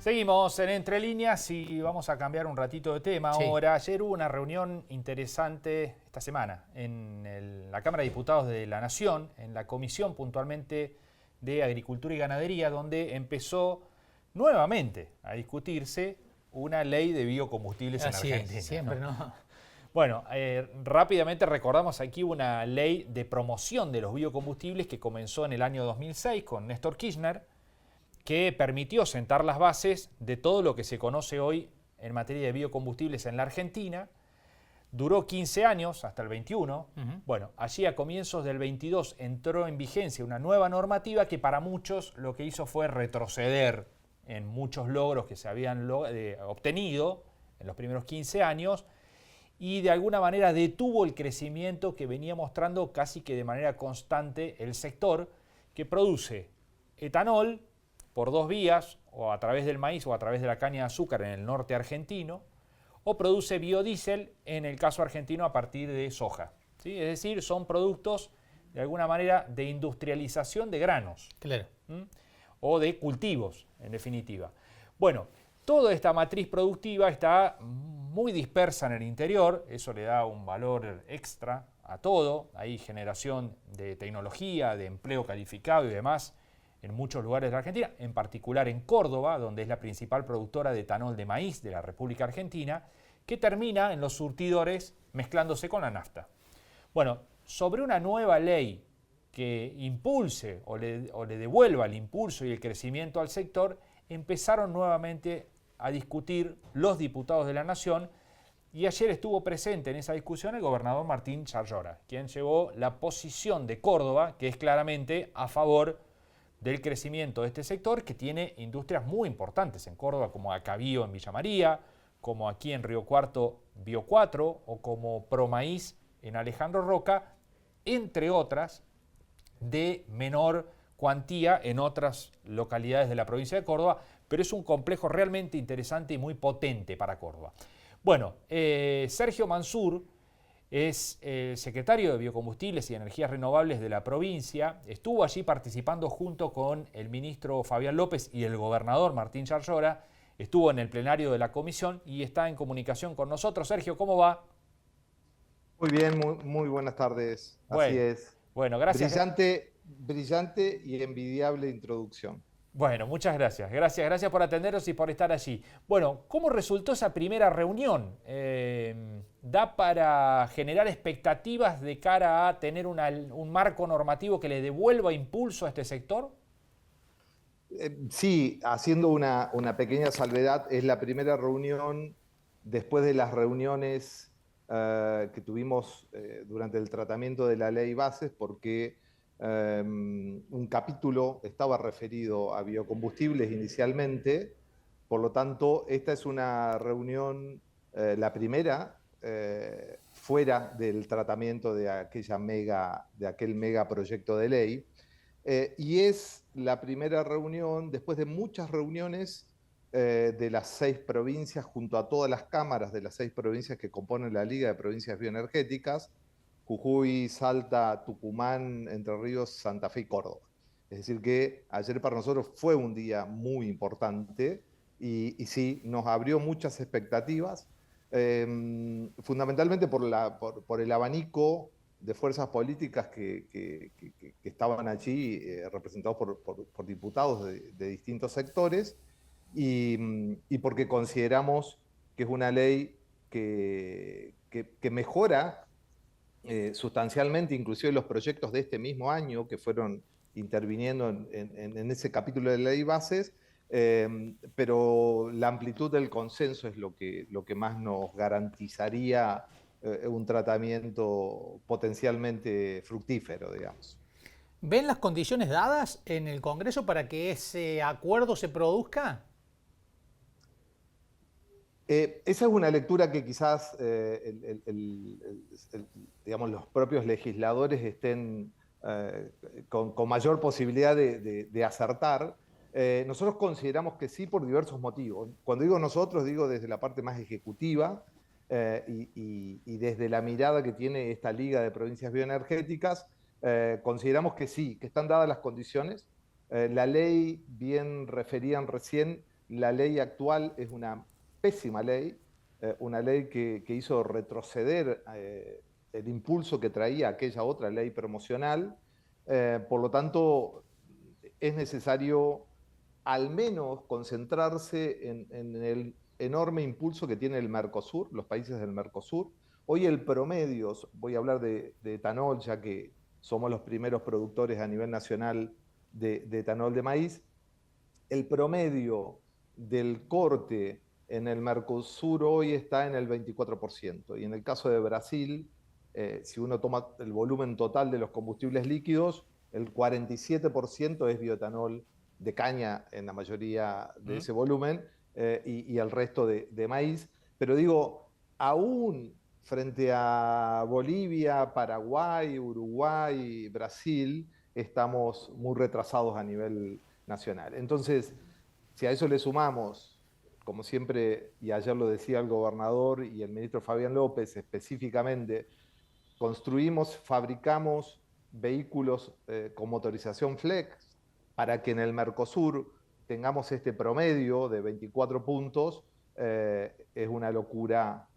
Seguimos en Entre Líneas y vamos a cambiar un ratito de tema Sí. ahora. Ayer hubo una reunión interesante esta semana en la Cámara de Diputados de la Nación, en la comisión puntualmente de Agricultura y Ganadería, donde empezó nuevamente a discutirse una ley de biocombustibles en Así es, Argentina, siempre, ¿no? ¿no? Bueno, rápidamente recordamos aquí una ley de promoción de los biocombustibles que comenzó en el año 2006 con Néstor Kirchner, que permitió sentar las bases de todo lo que se conoce hoy en materia de biocombustibles en la Argentina. Duró 15 años, hasta el 21. Bueno, allí a comienzos del 22 entró en vigencia una nueva normativa que para muchos lo que hizo fue retroceder en muchos logros que se habían obtenido en los primeros 15 años y de alguna manera detuvo el crecimiento que venía mostrando casi que de manera constante el sector, que produce etanol por dos vías, o a través del maíz o a través de la caña de azúcar en el norte argentino, o produce biodiesel en el caso argentino a partir de soja, ¿sí? Es decir, son productos de alguna manera de industrialización de granos. Claro. O de cultivos, en definitiva. Bueno, toda esta matriz productiva está muy dispersa en el interior, eso le da un valor extra a todo, hay generación de tecnología, de empleo calificado y demás en muchos lugares de la Argentina, en particular en Córdoba, donde es la principal productora de etanol de maíz de la República Argentina, que termina en los surtidores mezclándose con la nafta. Bueno, sobre una nueva ley que impulse o le devuelva el impulso y el crecimiento al sector, empezaron nuevamente a discutir los diputados de la Nación y ayer estuvo presente en esa discusión el gobernador Martín Charllora, quien llevó la posición de Córdoba, que es claramente a favor del crecimiento de este sector, que tiene industrias muy importantes en Córdoba, como Acavío en Villa María, como aquí en Río Cuarto Bio 4 o como Promaíz en Alejandro Roca, entre otras de menor cuantía en otras localidades de la provincia de Córdoba, pero es un complejo realmente interesante y muy potente para Córdoba. Bueno, Sergio Mansur es secretario de Biocombustibles y Energías Renovables de la provincia, estuvo allí participando junto con el ministro Fabián López y el gobernador Martín Charllora, estuvo en el plenario de la comisión y está en comunicación con nosotros. Sergio, ¿cómo va? Muy bien, muy buenas tardes. Así Bueno, es. bueno, gracias. Brillante y envidiable introducción. Bueno, muchas gracias. Gracias por atendernos y por estar allí. Bueno, ¿cómo resultó esa primera reunión? ¿Da para generar expectativas de cara a tener un marco normativo que le devuelva impulso a este sector? Sí, haciendo una pequeña salvedad, es la primera reunión después de las reuniones que tuvimos durante el tratamiento de la ley bases, porque un capítulo estaba referido a biocombustibles inicialmente, por lo tanto, esta es una reunión, la primera, fuera del tratamiento de aquel megaproyecto de ley. Y es la primera reunión, después de muchas reuniones de las 6 provincias, junto a todas las cámaras de las 6 provincias que componen la Liga de Provincias Bioenergéticas, Jujuy, Salta, Tucumán, Entre Ríos, Santa Fe y Córdoba. Es decir que ayer para nosotros fue un día muy importante y sí, nos abrió muchas expectativas, fundamentalmente por el abanico de fuerzas políticas que estaban allí, representados por diputados de distintos sectores, y porque consideramos que es una ley que mejora sustancialmente, inclusive los proyectos de este mismo año que fueron interviniendo en ese capítulo de la ley bases, pero la amplitud del consenso es lo que más nos garantizaría un tratamiento potencialmente fructífero, digamos. ¿Ven las condiciones dadas en el Congreso para que ese acuerdo se produzca? Esa es una lectura que quizás digamos, los propios legisladores estén con mayor posibilidad de acertar. Nosotros consideramos que sí por diversos motivos. Cuando digo nosotros, digo desde la parte más ejecutiva y desde la mirada que tiene esta Liga de Provincias Bioenergéticas, consideramos que sí, que están dadas las condiciones. La ley, bien referían recién, la ley actual es una pésima ley, una ley que hizo retroceder el impulso que traía aquella otra ley promocional. Por lo tanto, es necesario al menos concentrarse en el enorme impulso que tiene el Mercosur, los países del Mercosur. Hoy el promedio, voy a hablar de etanol, ya que somos los primeros productores a nivel nacional de etanol de maíz, el promedio del corte en el Mercosur hoy está en el 24%. Y en el caso de Brasil, si uno toma el volumen total de los combustibles líquidos, el 47% es bioetanol de caña en la mayoría de ese volumen, y el resto de maíz. Pero digo, aún frente a Bolivia, Paraguay, Uruguay, Brasil, estamos muy retrasados a nivel nacional. Entonces, si a eso le sumamos, como siempre, y ayer lo decía el gobernador y el ministro Fabián López específicamente, construimos, fabricamos vehículos con motorización flex para que en el Mercosur tengamos este promedio de 24 puntos. Es una locura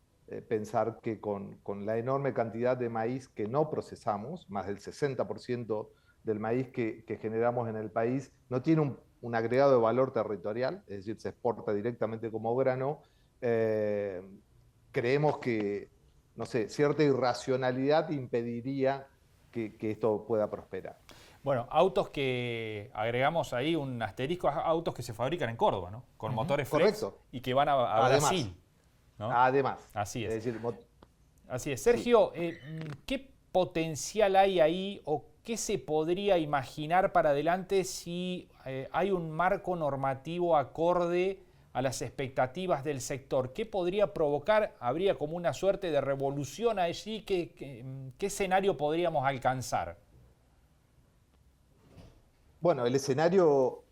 pensar que con la enorme cantidad de maíz que no procesamos, más del 60% del maíz que generamos en el país, no tiene un agregado de valor territorial, es decir, se exporta directamente como grano. Creemos que, no sé, cierta irracionalidad impediría que esto pueda prosperar. Bueno, autos que agregamos ahí un asterisco, autos que se fabrican en Córdoba, ¿no? Con motores flex. Correcto. Y que van a Además, Brasil, ¿no? Además. Así es. Es decir, Así es. Sergio, sí. ¿Qué potencial hay ahí o qué se podría imaginar para adelante si hay un marco normativo acorde a las expectativas del sector? ¿Qué podría provocar? ¿Habría como una suerte de revolución allí? ¿Qué escenario podríamos alcanzar? Bueno, el escenario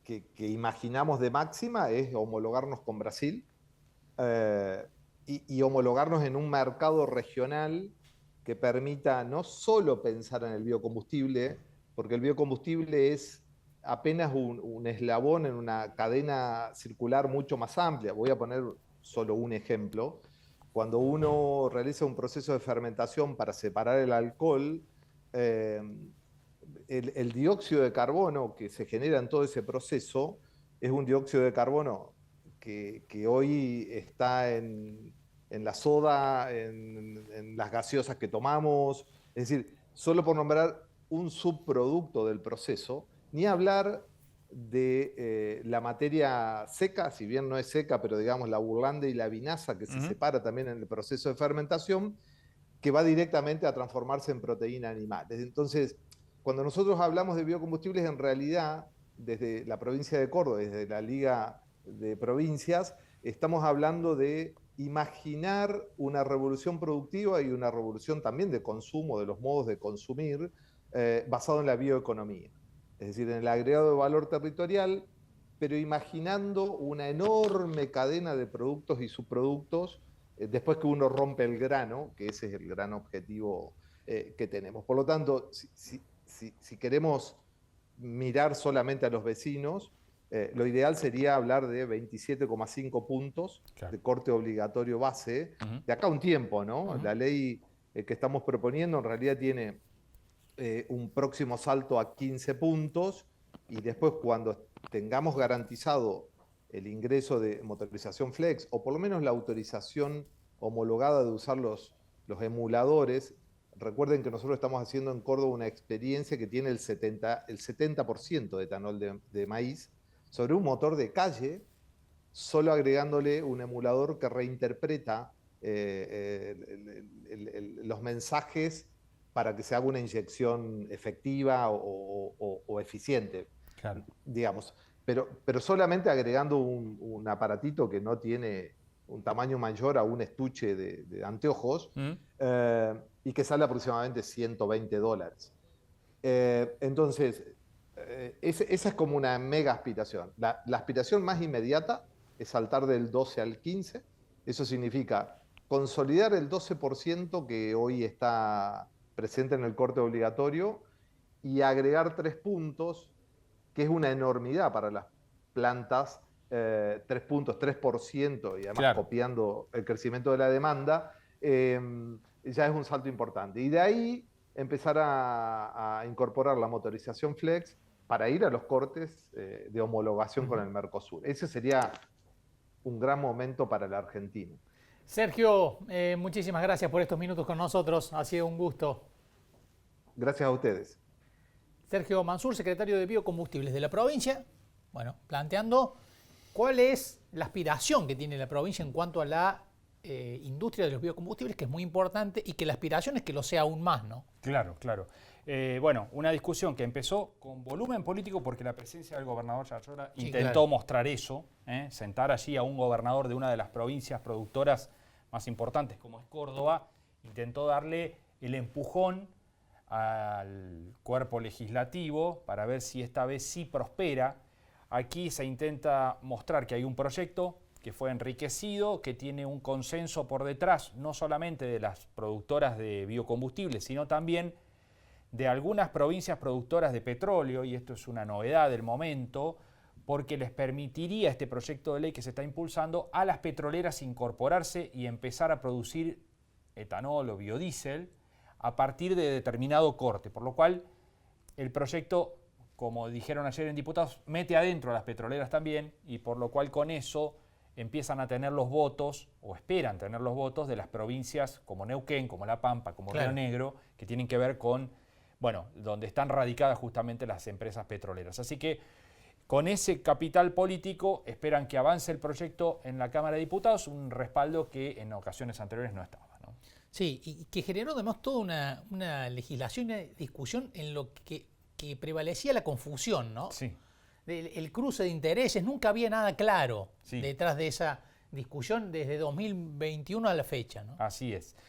que imaginamos de máxima es homologarnos con Brasil, y homologarnos en un mercado regional que permita no solo pensar en el biocombustible, porque el biocombustible es apenas un eslabón en una cadena circular mucho más amplia. Voy a poner solo un ejemplo. Cuando uno realiza un proceso de fermentación para separar el alcohol, eh, el dióxido de carbono que se genera en todo ese proceso es un dióxido de carbono que hoy está en la soda, en las gaseosas que tomamos. Es decir, solo por nombrar un subproducto del proceso, ni hablar de la materia seca, si bien no es seca, pero digamos la burlanda y la vinaza que se separa también en el proceso de fermentación, que va directamente a transformarse en proteína animal. Entonces, cuando nosotros hablamos de biocombustibles, en realidad, desde la provincia de Córdoba, desde la Liga de Provincias, estamos hablando de imaginar una revolución productiva y una revolución también de consumo, de los modos de consumir, basado en la bioeconomía. Es decir, en el agregado de valor territorial, pero imaginando una enorme cadena de productos y subproductos después que uno rompe el grano, que ese es el gran objetivo que tenemos. Por lo tanto, si queremos mirar solamente a los vecinos, lo ideal sería hablar de 27,5 puntos de corte obligatorio base, de acá a un tiempo, ¿no? La ley que estamos proponiendo en realidad tiene un próximo salto a 15 puntos, y después cuando tengamos garantizado el ingreso de motorización flex, o por lo menos la autorización homologada de usar los emuladores. Recuerden que nosotros estamos haciendo en Córdoba una experiencia que tiene el 70% de etanol de maíz sobre un motor de calle, solo agregándole un emulador que reinterpreta los mensajes para que se haga una inyección efectiva o eficiente, Claro. digamos. Pero solamente agregando un aparatito que no tiene un tamaño mayor a un estuche de anteojos, y que sale aproximadamente $120. Entonces, esa es como una mega aspiración. La aspiración más inmediata es saltar del 12 al 15. Eso significa consolidar el 12% que hoy está presente en el corte obligatorio y agregar 3 puntos, que es una enormidad para las plantas 3 puntos, 3%, y además Claro. copiando el crecimiento de la demanda, ya es un salto importante. Y de ahí empezar a incorporar la motorización flex para ir a los cortes de homologación con el Mercosur. Ese sería un gran momento para la Argentina. Sergio, muchísimas gracias por estos minutos con nosotros. Ha sido un gusto. Gracias a ustedes. Sergio Mansur, secretario de Biocombustibles de la provincia, bueno, planteando cuál es la aspiración que tiene la provincia en cuanto a la industria de los biocombustibles, que es muy importante, y que la aspiración es que lo sea aún más, ¿no? Claro, claro. Bueno, una discusión que empezó con volumen político porque la presencia del gobernador Yayora intentó mostrar eso, sentar allí a un gobernador de una de las provincias productoras más importantes como es Córdoba, intentó darle el empujón al cuerpo legislativo para ver si esta vez sí prospera. Aquí se intenta mostrar que hay un proyecto que fue enriquecido, que tiene un consenso por detrás, no solamente de las productoras de biocombustibles, sino también de algunas provincias productoras de petróleo, y esto es una novedad del momento, porque les permitiría este proyecto de ley que se está impulsando a las petroleras incorporarse y empezar a producir etanol o biodiesel a partir de determinado corte, por lo cual el proyecto, como dijeron ayer en diputados, mete adentro a las petroleras también, y por lo cual con eso empiezan a tener los votos, o esperan tener los votos, de las provincias como Neuquén, como La Pampa, como Río Negro, que tienen que ver con, bueno, donde están radicadas justamente las empresas petroleras. Así que con ese capital político esperan que avance el proyecto en la Cámara de Diputados, un respaldo que en ocasiones anteriores no estaba, ¿no? Sí, y que generó además toda una legislación, una discusión en lo que prevalecía la confusión, ¿no? Sí. El cruce de intereses, nunca había nada claro Sí. detrás de esa discusión desde 2021 a la fecha, ¿no? Así es.